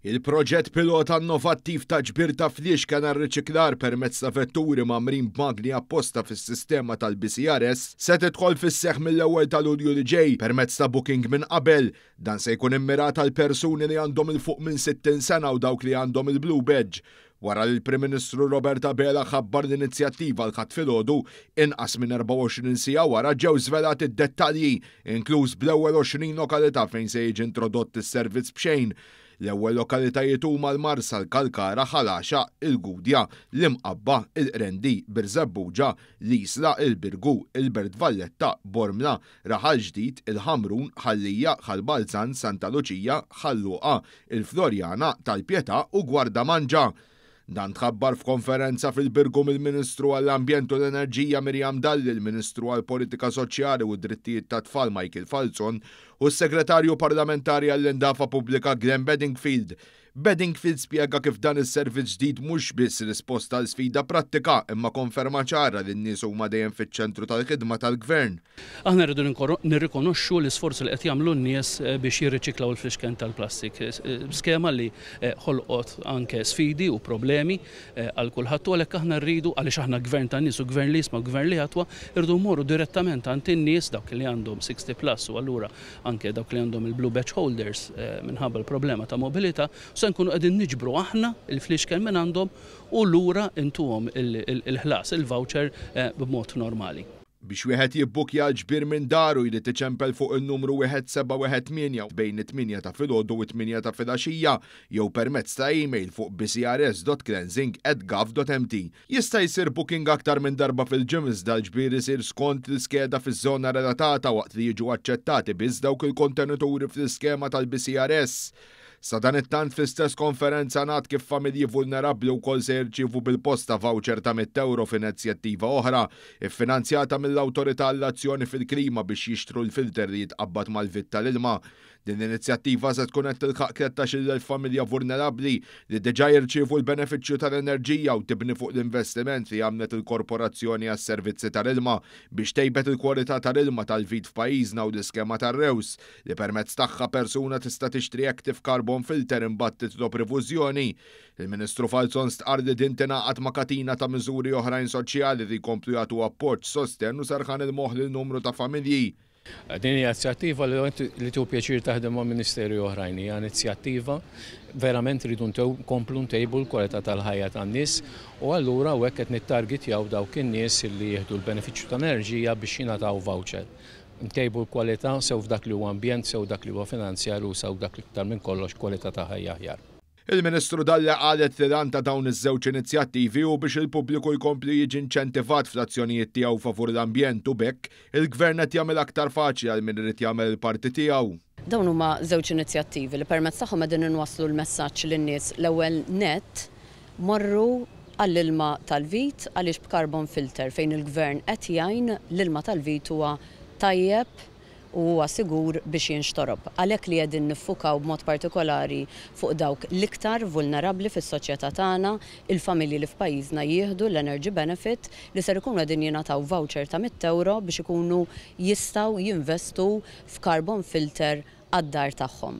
Il-proġett pilota innovattiv ta' ġbir ta' fliexka nar riċiklar permezz ta' vetturi mamrin b'magni apposta fis-sistema tal-BCRS se tidħol fis-seħħ mill-ewwel ta' Lulju li ġej permezz ta' booking minn qabel. Dan se jkun immirat għal persuni li għandhom il-fuq minn 60 sena u dawk li għandhom il-Blue Badge. Wara li l-Prim Ministru Robert Abela ħabbar l-inizjattiva l-ħadd filgħodu inqas minn 24 siegħa wara ġew żvelati d-dettalji, inkluż bl-ewwel 20 lokalità fejn se jiġi introdott is-servizz b'xejn. L-ewwel lokalitajiet huma l-Marsa, l-Kalkara, Ħalaxa, il-Gudja, l-Imqabba, il-Qrendi, Birzebbuġa, l-Isla, il-Birgu, il-Bert Valletta, Bormla, Raħal Ġdid, il-Ħamrun, Ħallija, Ħalbalzan, Santa Luċija, Ħalluqa, il-Florjana, Tal-Pjetà u Gwardamanġa. Dan tħabbar f'konferenza fil-Birgu mill-Ministru għall-Ambjent u l-Enerġija Mirjam Dalli, il-Ministru għall-Politika Soċjali u d-Drittijiet tat-Tfal Michael Falzon u s-Segretarju Parlamentari għall-Indafa Pubblika Glenn Bedingfield. Bedingfield spjega kif dan is-servizz ġdid mhux biss risposta għal sfida prattika imma konferma ċara li n-nies huma dejjem fiċ-ċentru tal-ħidma tal-Gvern. Aħna rridu nirrikonoxxu l-isforzi li qed jagħmlu n-nies biex jirriċiklaw il-fliexken tal-plastik. Skema li ħolqot anke sfidi u problemi għal kulħadd u għalhekk aħna rridu għaliex aħna gvern tan-nies u gvern li jisma' gvern li ħatwa irdu mmorru direttament għand in-nies dawk li għandhom 60+ u allura anke dawk li għandhom il-Blue Badge holders minħabba l-problema ta' mobilità se nkunu qegħdin niġbru aħna il-fliexken minn għandhom u lura intuhom il-ħlas, il-voucher b'mod normali. Biex wieħed jibbukja ġbir minn daru jrid iċempel fuq il-numru 1718 bejn 8 ta' filgħodu u 8 ta' filgħaxija jew permezz ta' email fuq bcrs.cleansing@gov.mt. Jista' jsir booking aktar minn darba fil-ġimgħa iżda l-ġbir isir skont l-iskeda fiż-żona relatata waqt li jiġu aċċettati biss dawk il-kontenituri fl-iskema tal-BCRS. Sa dan it-tant fl-istess konferenza ngħad kif familji vulnerabbli wkoll se jirċievu bil-posta voucher ta' 100 euro f'inizjattiva oħra iffinanzjata mill-Awtorità għall-Azzjoni fil-Klima biex jixtru l-filter li jitqabbad mal-vitt tal-ilma. Din l-inizjattiva se tkun qed tilħaq 13,000 familja vulnerabbli li diġà jirċievu l-benefiċċju tal-enerġija u tibni fuq l-investiment li għamlet il-Korporazzjoni għas-Servizzi tal-Ilma biex tejbet il-kwalità tal-ilma tal-vit f'pajjiżna u l-iskema tar-Rews li permezz tagħha persuna tista' tixtri Active Carbon Filter imbagħad titlob rivużjoni. Il-Ministru Falzon stqar li din tingħaqad ma' katina ta' miżuri oħrajn soċjali li jkomplu jagħtu appoġġ sostenn u sarħan il-moħħ lil numru ta' familji. Din inizjattiva li tu pjaċir taħdem ma' ministeri oħrajn hija inizjattiva verament rridu nkomplu ntejbu l-kwalità tal-ħajja tan-nies u allura hekk qed nittargetjaw dawk in-nies li jieħdu l-benefiċċju ta' enerġija biex jingħataw voucher. Ntejbu l-kwalità sew f'dak li huwa ambjent, sew dak li huwa finanzjar u sew dak iktar minn kollox kwalità ta' ħajja aħjar. Il-Ministru Dalli qalet li dan ta' dawn iż-żewġ inizjattivi u biex il-pubbliku jkompli jiġi inċentivat fl-azzjonijiet tiegħu favur l-ambjent u bekk, il-Gvern qed jagħmel aktar faċli għal min irid jagħmel il-parti tiegħu. Dawn huma żewġ inizjattivi li permezz tagħhom qegħdin inwasslu l-messaġġ lin-nies l-ewwel nett morru għall-ilma tal-vit għaliex b'carbon filter fejn il-Gvern qed jgħin l-ilma tal-vit huwa tajjeb u huwa sigur biex jinxtorob. Għalhekk li qegħdin niffukaw b'mod partikolari fuq dawk l-iktar vulnerabbli fis-soċjetà tagħna, il-familji li f'pajjiżna jieħdu l-energy benefit li ser ikunu qegħdin jingħataw voucher ta' 100 euro biex ikunu jistgħu jinvestu f'carbon filter għad-dar tagħhom.